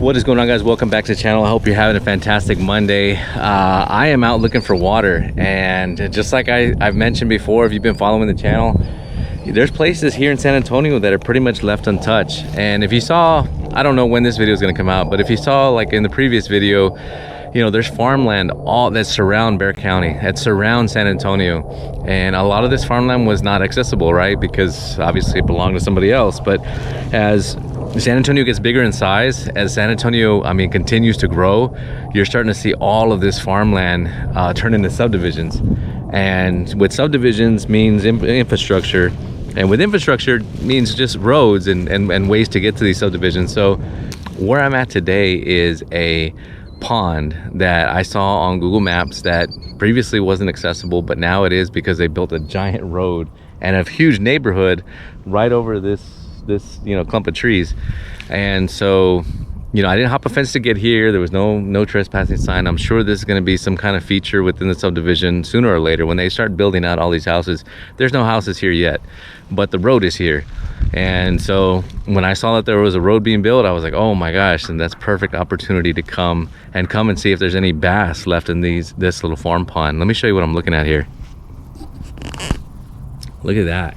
What is going on, guys? Welcome back to the channel. I hope you're having a fantastic Monday. I am out looking for water, and just like I've mentioned before, if you've been following the channel, there's places here in San Antonio that are pretty much left untouched. And if you saw, I don't know when this video is going to come out, but if you saw like in the previous video, you know, there's farmland all that surround Bexar County, that surround San Antonio, and a lot of this farmland was not accessible, right? Because obviously it belonged to somebody else. But as San Antonio gets bigger in size, as San Antonio, I mean, continues to grow, you're starting to see all of this farmland turn into subdivisions. And with subdivisions means infrastructure, and with infrastructure means just roads and ways to get to these subdivisions. So where I'm at today is a pond that I saw on Google Maps that previously wasn't accessible, but now it is because they built a giant road and a huge neighborhood right over this you know, clump of trees. And so, you know, I didn't hop a fence to get here. There was no trespassing sign. I'm sure this is going to be some kind of feature within the subdivision sooner or later when they start building out all these houses. There's no houses here yet, but the road is here. And so when I saw that there was a road being built, I was like, oh my gosh, and that's perfect opportunity to come and see if there's any bass left in this little farm pond. Let me show you what I'm looking at here. Look at that.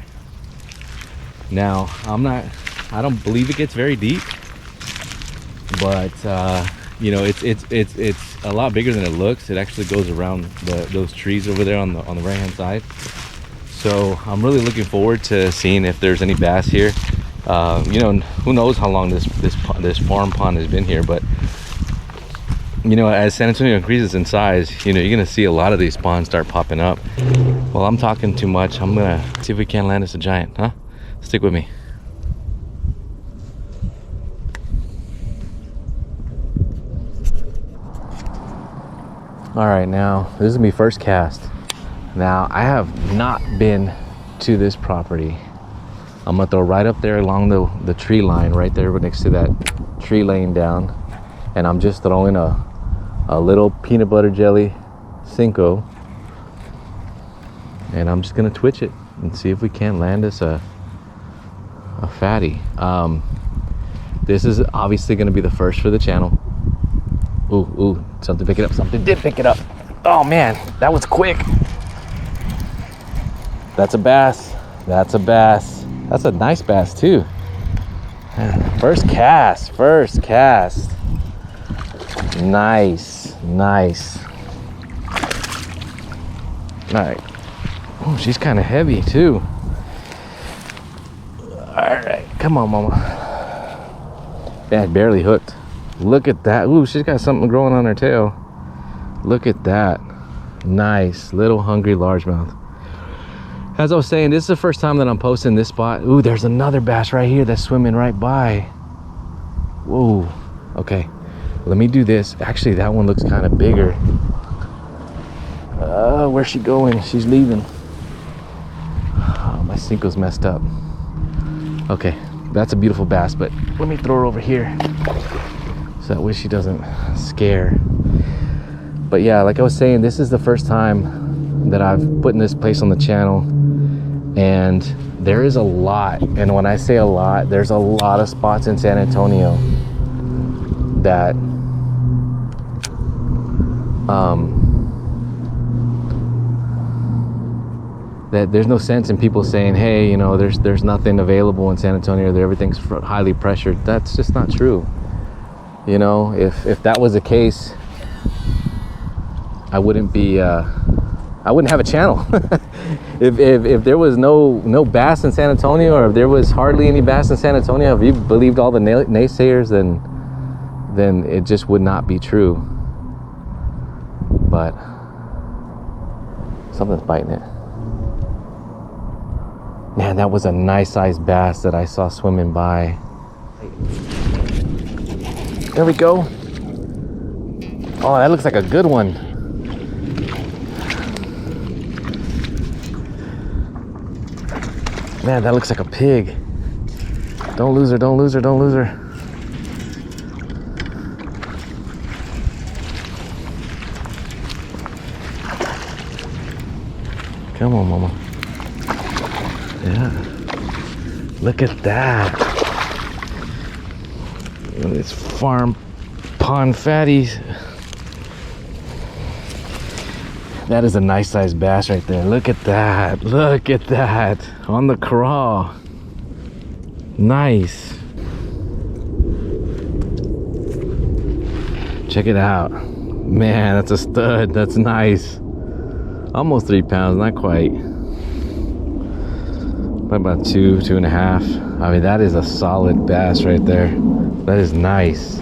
Now, I don't believe it gets very deep, but you know, it's a lot bigger than it looks. It actually goes around those trees over there on the right hand side. So I'm really looking forward to seeing if there's any bass here. You know, who knows how long this farm pond has been here, but you know, as San Antonio increases in size, you know, you're gonna see a lot of these ponds start popping up. Well, I'm talking too much. I'm gonna see if we can land us a giant, huh? Stick with me. All right, now this is gonna be first cast. Now, I have not been to this property. I'm gonna throw right up there along the tree line, right there next to that tree laying down. And I'm just throwing a little peanut butter jelly Cinco. And I'm just gonna twitch it and see if we can't land us a fatty. This is obviously gonna be the first for the channel. Ooh, something pick it up. Something did pick it up. Oh man, that was quick. That's a bass. That's a bass. That's a nice bass too. First cast. Nice. All right. Oh, she's kind of heavy too. All right, come on, mama. Man, barely hooked. Look at that. Ooh, she's got something growing on her tail. Look at that. Nice little hungry largemouth. As I was saying, this is the first time that I'm posting this spot. Ooh, there's another bass right here that's swimming right by. Whoa. Okay, let me do this. Actually, that one looks kind of bigger. Where's she going? She's leaving. Oh, my Cinco's messed up. Okay, that's a beautiful bass, but let me throw her over here so that way she doesn't scare. But yeah, like I was saying, this is the first time that I've put in this place on the channel, and there is a lot, and when I say a lot, there's a lot of spots in San Antonio that that there's no sense in people saying, hey, you know, there's nothing available in San Antonio, that everything's highly pressured. That's just not true. You know, if that was the case, I wouldn't have a channel. if there was no bass in San Antonio, or if there was hardly any bass in San Antonio, if you believed all the naysayers, then it just would not be true. But something's biting it. Man, that was a nice sized bass that I saw swimming by. There we go. Oh, that looks like a good one. Man, that looks like a pig. Don't lose her. Come on, mama. Yeah. Look at that. This farm pond fatties. That is a nice sized bass right there. Look at that. Look at that. On the craw. Nice. Check it out. Man, that's a stud. That's nice. Almost 3 pounds, not quite. Probably about 2.5. I mean, that is a solid bass right there. That is nice.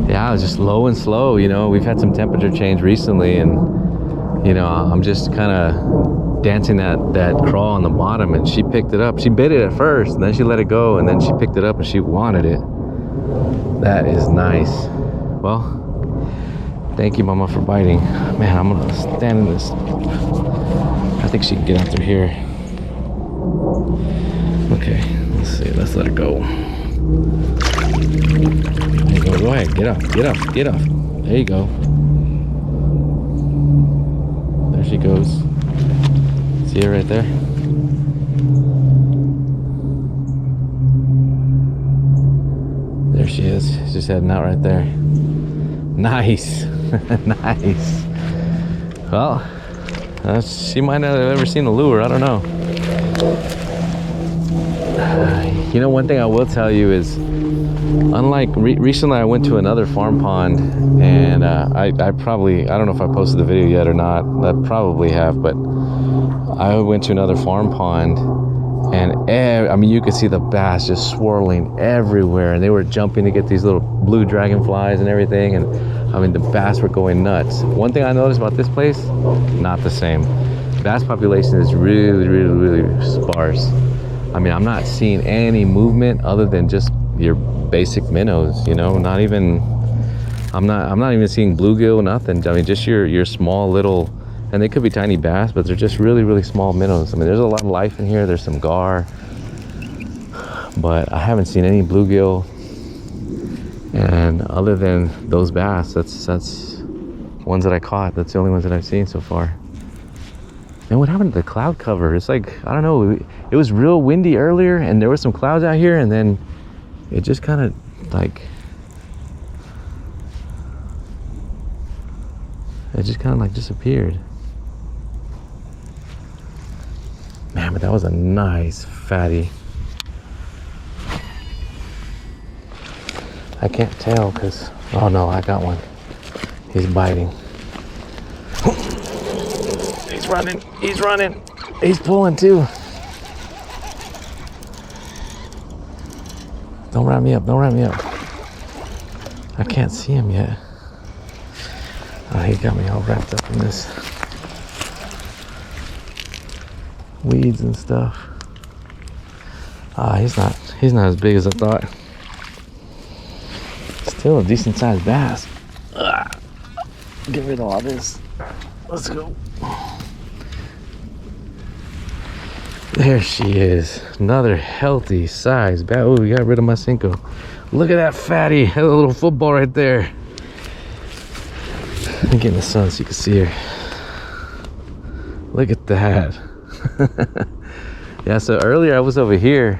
Yeah, it's just low and slow, you know. We've had some temperature change recently, and you know, I'm just kind of dancing that crawl on the bottom, and she picked it up. She bit it at first, and then she let it go, and then she picked it up and she wanted it. That is nice. Well, thank you, Mama, for biting. Man, I'm gonna stand in this. I think she can get out through here. Okay, let's see. Let's let her go. There you go. Go ahead. Get off. Get off. Get off. There you go. There she goes. See her right there? There she is. She's just heading out right there. Nice. Nice. Well, she might not have ever seen a lure. I don't know. You know, one thing I will tell you is, unlike recently, I went to another farm pond, and I don't know if I posted the video yet or not. I probably have, but I went to another farm pond, and I mean, you could see the bass just swirling everywhere, and they were jumping to get these little blue dragonflies and everything, and I mean, the bass were going nuts. One thing I noticed about this place, not the same. Bass population is really sparse. I mean, I'm not seeing any movement other than just your basic minnows, you know. Not even, I'm not even seeing bluegill, nothing. I mean, just your small little, and they could be tiny bass, but they're just really small minnows. I mean, there's a lot of life in here. There's some gar, but I haven't seen any bluegill. And other than those bass, that's ones that I caught. That's the only ones that I've seen so far. And what happened to the cloud cover? It's like, I don't know, it was real windy earlier, and there were some clouds out here, and then it just kind of like, disappeared. Man, but that was a nice fatty. I can't tell because, oh no, I got one. He's biting. He's running. He's pulling too. Don't wrap me up. I can't see him yet. Oh, he got me all wrapped up in this weeds and stuff. He's not as big as I thought. Still a decent sized bass. Get rid of all this. Let's go. There she is. Another healthy size bass. Oh, we got rid of my Cinco. Look at that fatty. That little football right there. Let me get in the sun so you can see her. Look at that. Yeah, so earlier I was over here,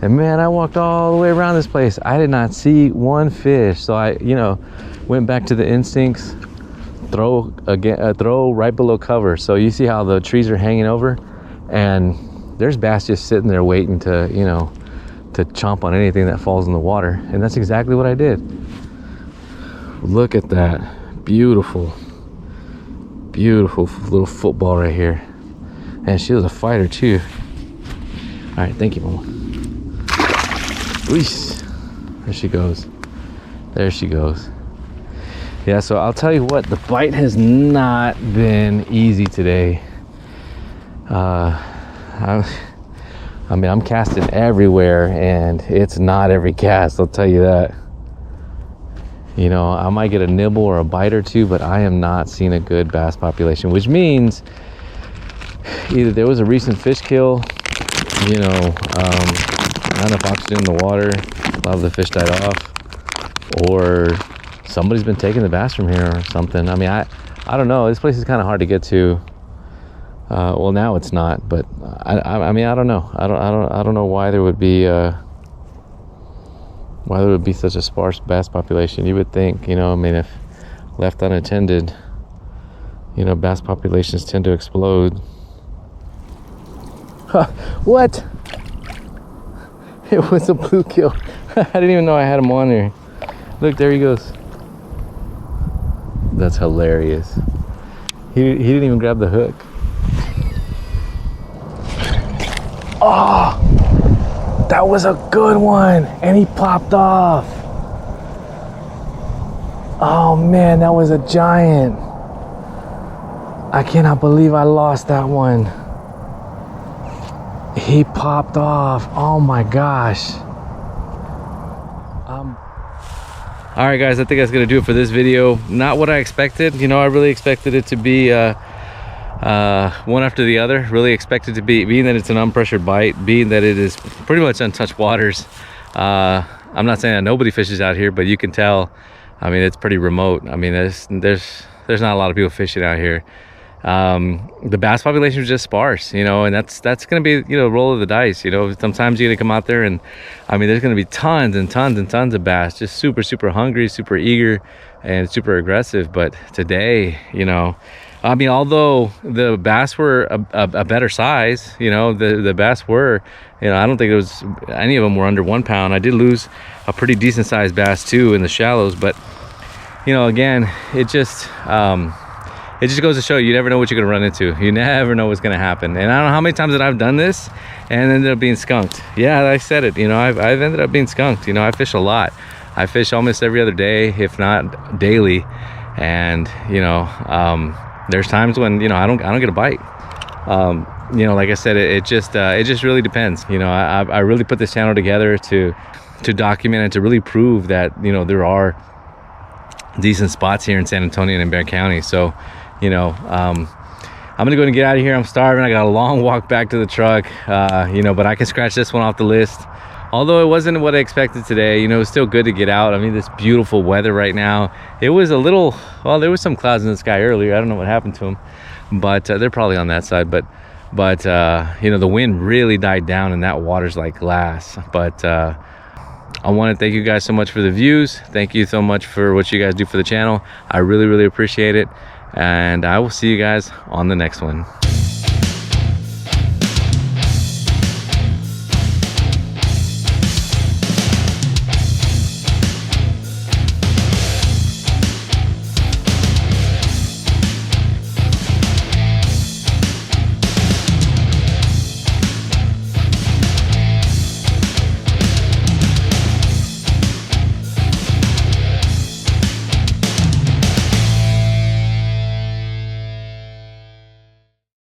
and man, I walked all the way around this place. I did not see one fish. So I, you know, went back to the instincts. Throw right below cover. So you see how the trees are hanging over, and there's bass just sitting there waiting to, you know, to chomp on anything that falls in the water. And that's exactly what I did. Look at that. Beautiful little football right here. And she was a fighter too. All right, thank you, Mama. Oosh. There she goes. Yeah, so I'll tell you what, the bite has not been easy today. I mean, I'm casting everywhere, and it's not every cast, I'll tell you that. You know, I might get a nibble or a bite or two, but I am not seeing a good bass population, which means either there was a recent fish kill, you know, not enough oxygen in the water, a lot of the fish died off, or somebody's been taking the bass from here or something. I mean, I don't know. This place is kind of hard to get to. Well, now it's not, but I mean, I don't know. I don't know why there would be why there would be such a sparse bass population. You would think, you know, I mean, if left unattended, you know, bass populations tend to explode. Huh, what? It was a bluegill. I didn't even know I had him on there. Look, there he goes. That's hilarious. He didn't even grab the hook. Oh, that was a good one. And he popped off. Oh man, that was a giant. I cannot believe I lost that one. He popped off. Oh my gosh. All right, guys, I think that's gonna do it for this video. Not what I expected. You know, I really expected it to be one after the other. Really expected to be, being that it's an unpressured bite, being that it is pretty much untouched waters. I'm not saying that nobody fishes out here, but you can tell. I mean, it's pretty remote. I mean, there's not a lot of people fishing out here. The bass population was just sparse, you know, and that's gonna be, you know, roll of the dice. You know, sometimes you're gonna come out there and I mean there's gonna be tons and tons and tons of bass, just super hungry, super eager, and super aggressive. But today, you know, I mean, although the bass were a better size, you know, the bass were, you know, I don't think it was any of them were under 1 pound. I did lose a pretty decent sized bass too in the shallows, but you know, again, it just goes to show you never know what you're gonna run into. You never know what's gonna happen. And I don't know how many times that I've done this and ended up being skunked. Yeah, I said it, you know, I've ended up being skunked. You know, I fish a lot. I fish almost every other day, if not daily. And, you know, there's times when, you know, I don't get a bite. You know, like I said, it just really depends. You know, I really put this channel together to document and to really prove that, you know, there are decent spots here in San Antonio and in Bexar County. So, you know, I'm gonna go and get out of here. I'm starving. I got a long walk back to the truck, you know, but I can scratch this one off the list. Although it wasn't what I expected today, you know, it's still good to get out. I mean, this beautiful weather right now. It was a little, well, there was some clouds in the sky earlier. I don't know what happened to them, but they're probably on that side. But you know, the wind really died down and that water's like glass. But I want to thank you guys so much for the views. Thank you so much for what you guys do for the channel. I really appreciate it. And I will see you guys on the next one.